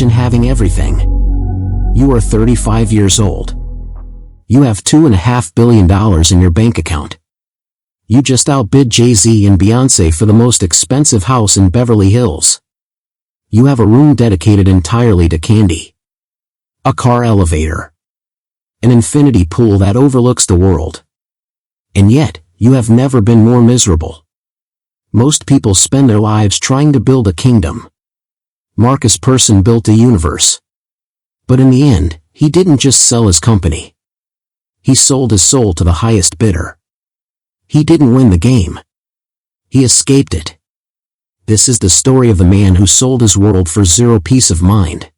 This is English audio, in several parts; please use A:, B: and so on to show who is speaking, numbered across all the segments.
A: Imagine having everything. You are 35 years old. You have $2.5 billion in your bank account. You just outbid Jay-Z and Beyoncé for the most expensive house in Beverly Hills. You have a room dedicated entirely to candy. A car elevator. An infinity pool that overlooks the world. And yet, you have never been more miserable. Most people spend their lives trying to build a kingdom. Markus Persson built a universe. But in the end, he didn't just sell his company. He sold his soul to the highest bidder. He didn't win the game. He escaped it. This is the story of the man who sold his world for zero peace of mind.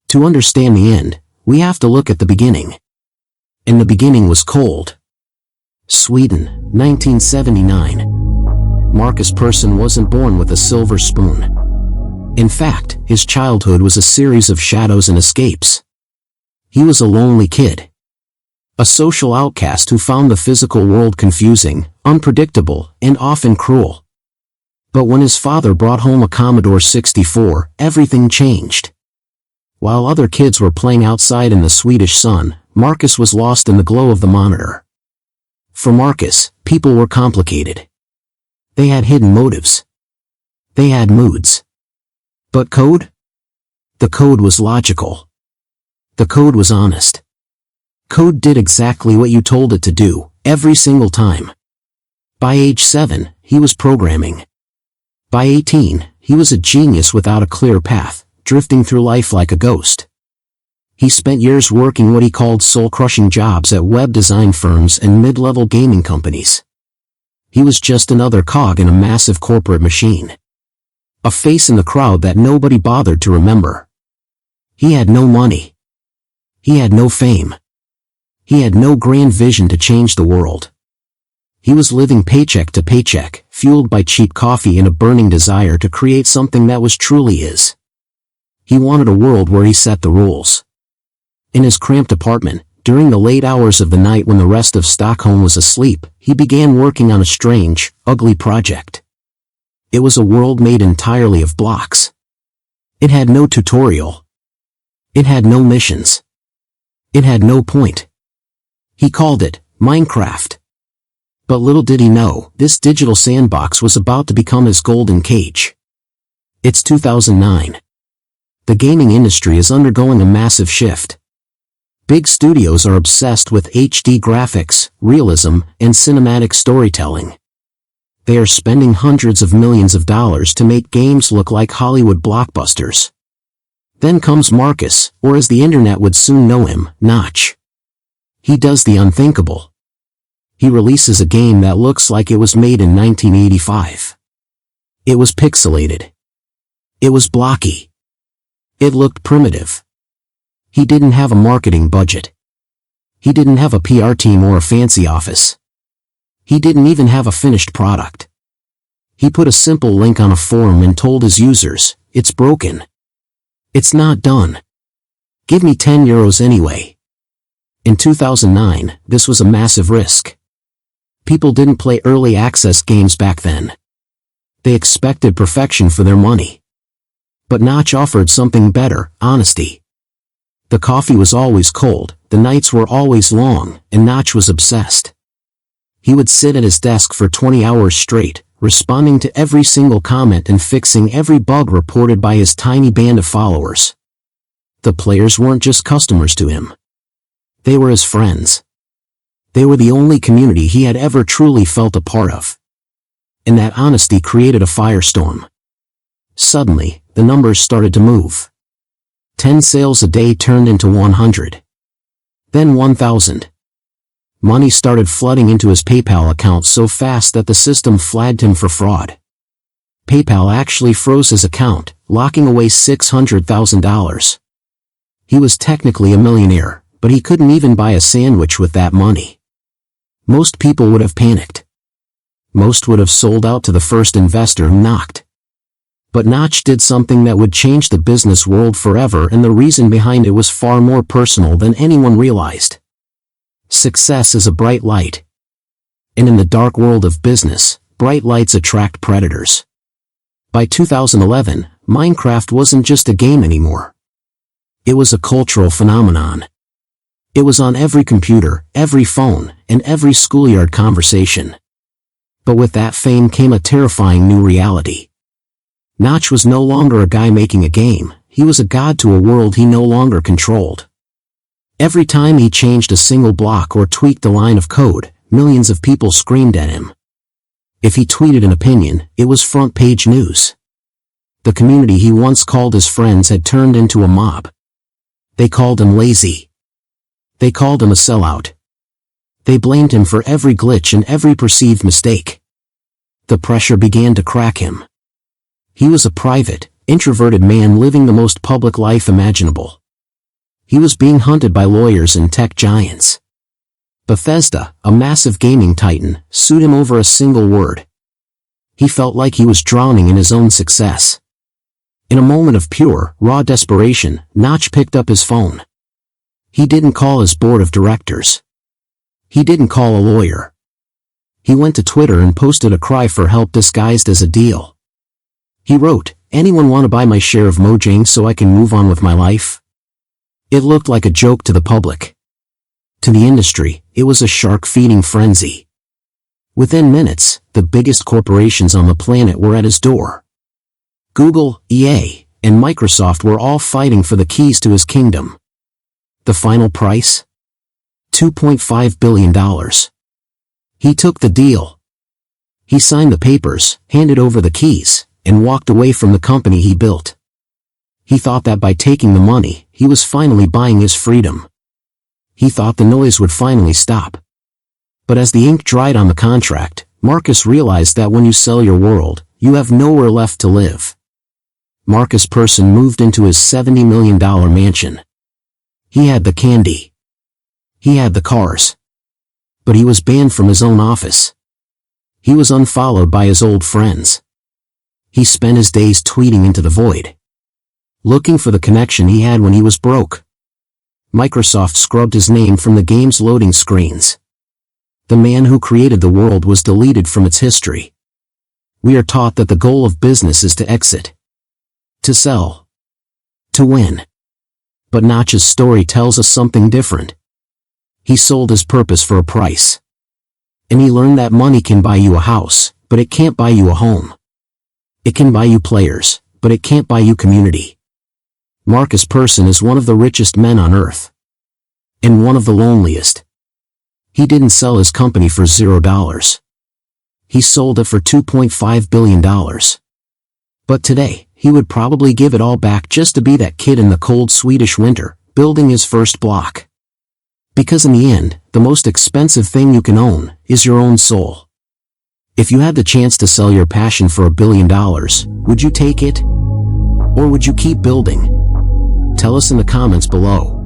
A: To understand the end, we have to look at the beginning. And the beginning was cold. Sweden, 1979. Markus Persson wasn't born with a silver spoon. In fact, his childhood was a series of shadows and escapes. He was a lonely kid. A social outcast who found the physical world confusing, unpredictable, and often cruel. But when his father brought home a Commodore 64, everything changed. While other kids were playing outside in the Swedish sun, Markus was lost in the glow of the monitor. For Markus, people were complicated. They had hidden motives. They had moods. But code? The code was logical. The code was honest. Code did exactly what you told it to do, every single time. By age 7, he was programming. By 18, he was a genius without a clear path, drifting through life like a ghost. He spent years working what he called soul-crushing jobs at web design firms and mid-level gaming companies. He was just another cog in a massive corporate machine. A face in the crowd that nobody bothered to remember. He had no money. He had no fame. He had no grand vision to change the world. He was living paycheck to paycheck, fueled by cheap coffee and a burning desire to create something that was truly his. He wanted a world where he set the rules. In his cramped apartment, during the late hours of the night when the rest of Stockholm was asleep, he began working on a strange, ugly project. It was a world made entirely of blocks. It had no tutorial. It had no missions. It had no point. He called it Minecraft. But little did he know, this digital sandbox was about to become his golden cage. It's 2009. The gaming industry is undergoing a massive shift. Big studios are obsessed with HD graphics, realism, and cinematic storytelling. They are spending hundreds of millions of dollars to make games look like Hollywood blockbusters. Then comes Markus, or as the internet would soon know him, Notch. He does the unthinkable. He releases a game that looks like it was made in 1985. It was pixelated. It was blocky. It looked primitive. He didn't have a marketing budget. He didn't have a PR team or a fancy office. He didn't even have a finished product. He put a simple link on a forum and told his users, "It's broken. It's not done. Give me €10 anyway." In 2009, this was a massive risk. People didn't play early access games back then. They expected perfection for their money. But Notch offered something better, honesty. The coffee was always cold, the nights were always long, and Notch was obsessed. He would sit at his desk for 20 hours straight, responding to every single comment and fixing every bug reported by his tiny band of followers. The players weren't just customers to him. They were his friends. They were the only community he had ever truly felt a part of. And that honesty created a firestorm. Suddenly, the numbers started to move. 10 sales a day turned into 100. Then 1,000. Money started flooding into his PayPal account so fast that the system flagged him for fraud. PayPal actually froze his account, locking away $600,000. He was technically a millionaire, but he couldn't even buy a sandwich with that money. Most people would have panicked. Most would have sold out to the first investor who knocked. But Notch did something that would change the business world forever, and the reason behind it was far more personal than anyone realized. Success is a bright light. And in the dark world of business, bright lights attract predators. By 2011, Minecraft wasn't just a game anymore, It was a cultural phenomenon. It was on every computer, every phone, and every schoolyard conversation. But with that fame came a terrifying new reality. Notch was no longer a guy making a game, he was a god to a world he no longer controlled. Every time he changed a single block or tweaked a line of code, millions of people screamed at him. If he tweeted an opinion, it was front-page news. The community he once called his friends had turned into a mob. They called him lazy. They called him a sellout. They blamed him for every glitch and every perceived mistake. The pressure began to crack him. He was a private, introverted man living the most public life imaginable. He was being hunted by lawyers and tech giants. Bethesda, a massive gaming titan, sued him over a single word. He felt like he was drowning in his own success. In a moment of pure, raw desperation, Notch picked up his phone. He didn't call his board of directors. He didn't call a lawyer. He went to Twitter and posted a cry for help disguised as a deal. He wrote, "Anyone want to buy my share of Mojang so I can move on with my life?" It looked like a joke to the public. To the industry, it was a shark-feeding frenzy. Within minutes, the biggest corporations on the planet were at his door. Google, EA, and Microsoft were all fighting for the keys to his kingdom. The final price? $2.5 billion. He took the deal. He signed the papers, handed over the keys, and walked away from the company he built. He thought that by taking the money, he was finally buying his freedom. He thought the noise would finally stop. But as the ink dried on the contract, Markus realized that when you sell your world, you have nowhere left to live. Markus Persson moved into his $70 million mansion. He had the candy. He had the cars. But he was banned from his own office. He was unfollowed by his old friends. He spent his days tweeting into the void, looking for the connection he had when he was broke. Microsoft scrubbed his name from the game's loading screens. The man who created the world was deleted from its history. We are taught that the goal of business is to exit, to sell, to win. But Notch's story tells us something different. He sold his purpose for a price. And he learned that money can buy you a house, but it can't buy you a home. It can buy you players, but it can't buy you community. Markus Persson is one of the richest men on earth. And one of the loneliest. He didn't sell his company for $0. He sold it for $2.5 billion. But today, he would probably give it all back just to be that kid in the cold Swedish winter, building his first block. Because in the end, the most expensive thing you can own is your own soul. If you had the chance to sell your passion for $1 billion, would you take it? Or would you keep building? Tell us in the comments below.